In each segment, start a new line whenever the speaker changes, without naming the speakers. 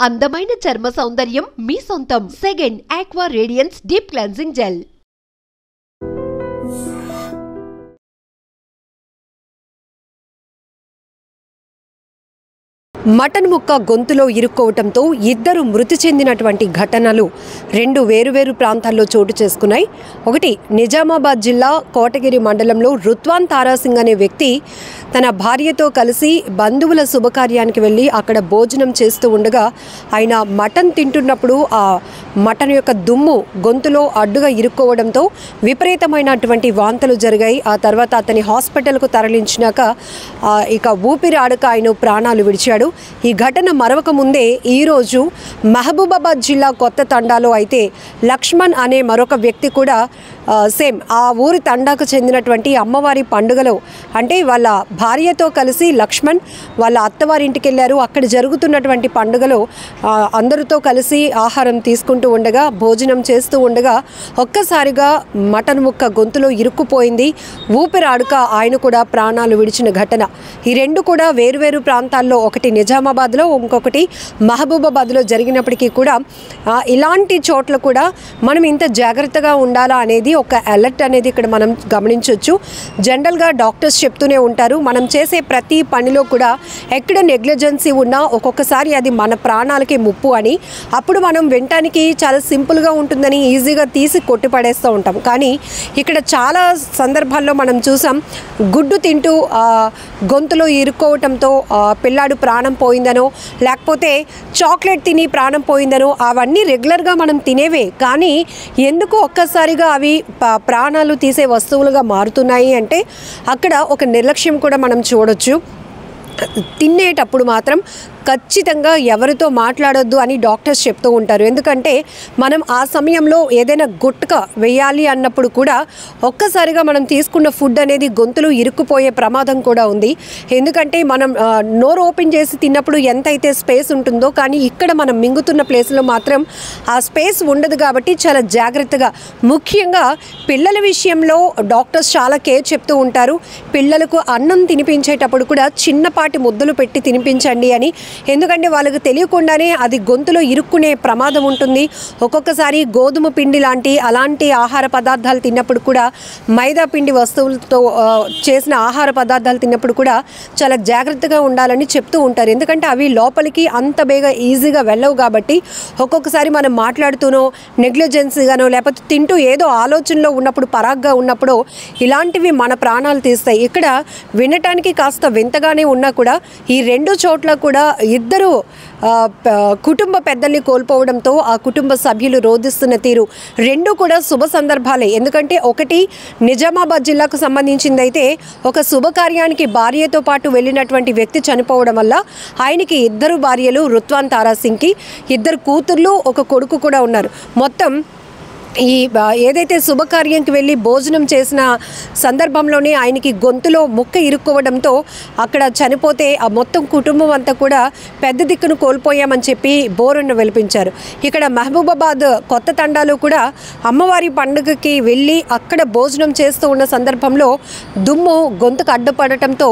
అందమైన చర్మ సౌందర్యం మీ సొంతం. Second aqua radiance deep cleansing gel.
Mutton ముక్క గొంతులో ఇరుక్కోవటంతో ఇద్దరు మృతి చెందినటువంటి ఘటనలు రెండు వేరువేరు ప్రాంతాల్లో చోటు చేసుకున్నాయి. ఒకటి నిజామాబాద్ జిల్లా కోటగిరి మండలంలో రుత్వాన్ తారాసింగ్ అనే వ్యక్తి తన భార్యతో కలిసి బంధువుల శుభకార్యానికి వెళ్ళి అక్కడ భోజనం చేస్తూ ఉండగా ఆయన మటన్ తింటున్నప్పుడు ఆ మటన్ యొక్క దుమ్ము గొంతులో అడ్డుగా ఇరుక్కోవడంతో విపరీతమైనటువంటి వాంతులు జరిగాయి. ఆ తర్వాత అతని హాస్పిటల్కు తరలించినాక ఇక ఊపిరాడక ఆయన ప్రాణాలు విడిచాడు. ఈ ఘటన మరొక ముందే ఈరోజు మహబూబాబాద్ జిల్లా కొత్త తండాలో అయితే లక్ష్మణ్ అనే మరొక వ్యక్తి కూడా సేమ్ ఆ ఊరి తండాకు చెందినటువంటి అమ్మవారి పండుగలో అంటే వాళ్ళ భార్యతో కలిసి లక్ష్మణ్ వాళ్ళ అత్తవారింటికి వెళ్ళారు. అక్కడ జరుగుతున్నటువంటి పండుగలో అందరితో కలిసి ఆహారం తీసుకుంటూ ఉండగా భోజనం చేస్తూ ఉండగా ఒక్కసారిగా మటన్ ముక్క గొంతులో ఇరుక్కుపోయింది. ఊపిరాడక ఆయన కూడా ప్రాణాలు విడిచిన ఘటన. ఈ రెండు కూడా వేరువేరు ప్రాంతాల్లో, ఒకటి నిజామాబాద్లో, ఇంకొకటి మహబూబాబాద్లో జరిగినప్పటికీ కూడా ఇలాంటి చోట్ల కూడా మనం ఇంత జాగ్రత్తగా ఉండాలా అనేది ఒక అలర్ట్ అనేది ఇక్కడ మనం గమనించవచ్చు. జనరల్గా డాక్టర్స్ చెప్తూనే ఉంటారు, మనం చేసే ప్రతి పనిలో కూడా ఎక్కడ నెగ్లిజెన్సీ ఉన్నా ఒక్కొక్కసారి అది మన ప్రాణాలకి ముప్పు అని. అప్పుడు మనం వినటానికి చాలా సింపుల్గా ఉంటుందని ఈజీగా తీసి కొట్టిపడేస్తూ ఉంటాం. కానీ ఇక్కడ చాలా సందర్భాల్లో మనం చూసాం, గుడ్డు తింటూ గొంతులో ఇరుక్కోవటంతో పిల్లాడు ప్రాణం పోయిందనో, లేకపోతే చాక్లెట్ తిని ప్రాణం పోయిందనో, అవన్నీ రెగ్యులర్గా మనం తినేవే. కానీ ఎందుకు ఒక్కసారిగా అవి ప్రాణాలు తీసే వస్తువులుగా మారుతున్నాయి అంటే అక్కడ ఒక నిర్లక్ష్యం కూడా మనం చూడొచ్చు. తినేటప్పుడు మాత్రం ఖచ్చితంగా ఎవరితో మాట్లాడొద్దు అని డాక్టర్స్ చెప్తూ ఉంటారు. ఎందుకంటే మనం ఆ సమయంలో ఏదైనా గుట్కా వేయాలి అన్నప్పుడు కూడా ఒక్కసారిగా మనం తీసుకున్న ఫుడ్ అనేది గొంతులో ఇరుక్కుపోయే ప్రమాదం కూడా ఉంది. ఎందుకంటే మనం నోరు ఓపెన్ చేసి తిన్నప్పుడు ఎంతైతే స్పేస్ ఉంటుందో, కానీ ఇక్కడ మనం మింగుతున్న ప్లేస్లో మాత్రం ఆ స్పేస్ ఉండదు. కాబట్టి చాలా జాగ్రత్తగా, ముఖ్యంగా పిల్లల విషయంలో డాక్టర్స్ చాలా కేర్ చెప్తూ ఉంటారు. పిల్లలకు అన్నం తినిపించేటప్పుడు కూడా చిన్నపాటి ముద్దలు పెట్టి తినిపించండి అని. ఎందుకంటే వాళ్ళకు తెలియకుండానే అది గొంతులో ఇరుక్కునే ప్రమాదం ఉంటుంది. ఒక్కొక్కసారి గోధుమ పిండి అలాంటి ఆహార పదార్థాలు తిన్నప్పుడు కూడా, మైదా పిండి వస్తువులతో చేసిన ఆహార పదార్థాలు తిన్నప్పుడు కూడా చాలా జాగ్రత్తగా ఉండాలని చెప్తూ ఉంటారు. ఎందుకంటే అవి లోపలికి అంత బేగా ఈజీగా వెళ్ళవు. కాబట్టి ఒక్కొక్కసారి మనం మాట్లాడుతూనో, నెగ్లిజెన్సీగానో, లేకపోతే తింటూ ఏదో ఆలోచనలో ఉన్నప్పుడు, పరాగ్గా ఉన్నప్పుడు ఇలాంటివి మన ప్రాణాలు తీస్తాయి. ఇక్కడ వినటానికి కాస్త వింతగానే ఉన్నా కూడా ఈ రెండు చోట్ల కూడా ఇద్దరు కుటుంబ పెద్దల్ని కోల్పోవడంతో ఆ కుటుంబ సభ్యులు రోధిస్తున్న తీరు రెండు కూడా శుభ సందర్భాలే. ఎందుకంటే ఒకటి నిజామాబాద్ జిల్లాకు సంబంధించింది అయితే, ఒక శుభకార్యానికి భార్యతో పాటు వెళ్ళినటువంటి వ్యక్తి చనిపోవడం వల్ల ఆయనకి ఇద్దరు భార్యలు, రుత్వాన్ తారాసింగ్కి ఇద్దరు కూతుర్లు, ఒక కొడుకు కూడా ఉన్నారు. మొత్తం ఈ ఏదైతే శుభకార్యంకి వెళ్ళి భోజనం చేసిన సందర్భంలోనే ఆయనకి గొంతులో ముక్క ఇరుక్కోవడంతో అక్కడ చనిపోతే ఆ మొత్తం కుటుంబం అంతా కూడా పెద్ద దిక్కును కోల్పోయామని చెప్పి బోరును వెలిపించారు. ఇక్కడ మహబూబాబాద్ కొత్త తండాలో కూడా అమ్మవారి పండుగకి వెళ్ళి అక్కడ భోజనం చేస్తూ ఉన్న సందర్భంలో దుమ్ము గొంతుకు అడ్డుపడటంతో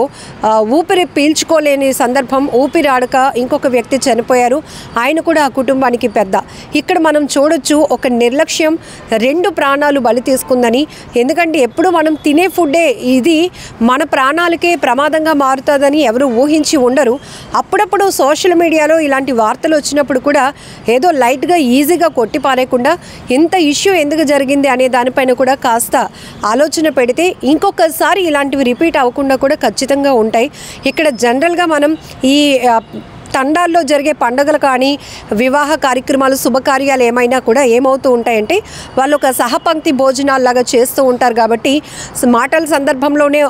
ఊపిరి పీల్చుకోలేని సందర్భం, ఊపిరాడక ఇంకొక వ్యక్తి చనిపోయారు. ఆయన కూడా ఆ కుటుంబానికి పెద్ద. ఇక్కడ మనం చూడొచ్చు ఒక నిర్లక్ష్యం రెండు ప్రాణాలు బలి తీసుకుందని. ఎందుకంటే ఎప్పుడు మనం తినే ఫుడ్డే ఇది మన ప్రాణాలకే ప్రమాదంగా మారుతుందని ఎవరు ఊహించి ఉండరు. అప్పుడప్పుడు సోషల్ మీడియాలో ఇలాంటి వార్తలు వచ్చినప్పుడు కూడా ఏదో లైట్గా ఈజీగా కొట్టి పారేయకుండా ఇంత ఇష్యూ ఎందుకు జరిగింది అనే దానిపైన కూడా కాస్త ఆలోచన పెడితే ఇంకొకసారి ఇలాంటివి రిపీట్ అవ్వకుండా కూడా ఖచ్చితంగా ఉంటాయి. ఇక్కడ జనరల్గా మనం ఈ తండాల్లో జరిగే పండుగలు కానీ, వివాహ కార్యక్రమాలు, శుభకార్యాలు ఏమైనా కూడా ఏమవుతూ ఉంటాయంటే వాళ్ళు ఒక సహపంక్తి భోజనాల్లాగా చేస్తూ ఉంటారు. కాబట్టి మాటల సందర్భంలోనే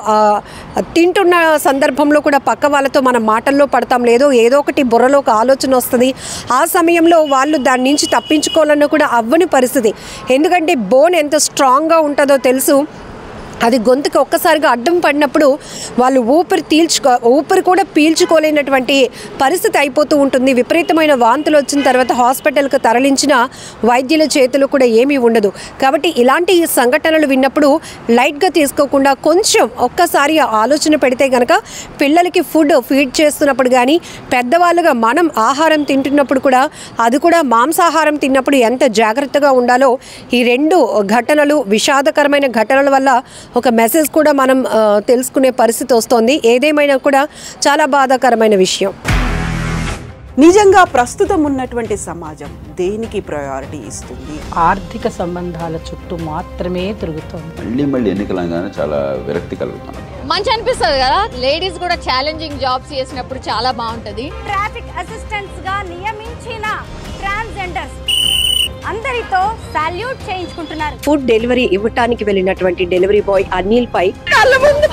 తింటున్న సందర్భంలో కూడా పక్క వాళ్ళతో మనం మాటల్లో పడతాం, లేదో ఏదో ఒకటి బుర్రలో ఒక ఆలోచన వస్తుంది. ఆ సమయంలో వాళ్ళు దాని నుంచి తప్పించుకోవాలన్నా కూడా అవ్వని పరిస్థితి. ఎందుకంటే బోన్ ఎంత స్ట్రాంగ్గా ఉంటుందో తెలుసు. అది గొంతుకి ఒక్కసారిగా అడ్డం పడినప్పుడు వాళ్ళు ఊపిరి కూడా పీల్చుకోలేనటువంటి పరిస్థితి అయిపోతూ ఉంటుంది. విపరీతమైన వాంతులు వచ్చిన తర్వాత హాస్పిటల్కి తరలించిన వైద్యుల చేతులు కూడా ఏమీ ఉండదు. కాబట్టి ఇలాంటి సంఘటనలు విన్నప్పుడు లైట్గా తీసుకోకుండా కొంచెం ఒక్కసారి ఆలోచన పెడితే కనుక పిల్లలకి ఫీడ్ చేస్తున్నప్పుడు కానీ పెద్దవాళ్ళుగా మనం ఆహారం తింటున్నప్పుడు కూడా అది కూడా మాంసాహారం తిన్నప్పుడు ఎంత జాగ్రత్తగా ఉండాలో ఈ రెండు ఘటనలు విషాదకరమైన ఘటనల వల్ల ఒక మెసేజ్ కూడా మనం తెలుసుకునే పరిస్థితి వస్తుంది. ఏదేమైనా కూడా చాలా బాధాకరమైన విషయం.
నిజంగా ప్రస్తుతం ఉన్నటువంటి సమాజం దేనికి ప్రయారిటీ ఇస్తుంది?
ఆర్థిక సంబంధాల చుట్టూ మాత్రమే తిరుగుతుంది.
మళ్ళీ ఎన్నికలంగానే చాలా విరక్తి కలుగుతుంది.
మంచి అనిపిస్తుంది కదా, లేడీస్ కూడా ఛాలెంజింగ్ జాబ్స్ చేసినప్పుడు చాలా బాగుంటది.
ట్రాఫిక్ అసిస్టెంట్స్ గా నియమించిన ట్రాన్స్జెండర్స్ అందరితో సాల్యూట్ చేయించుకుంటున్నారు.
ఫుడ్ డెలివరీ ఇవ్వటానికి వెళ్ళినటువంటి డెలివరీ బాయ్ అనిల్ పై కళ్ళ ముందు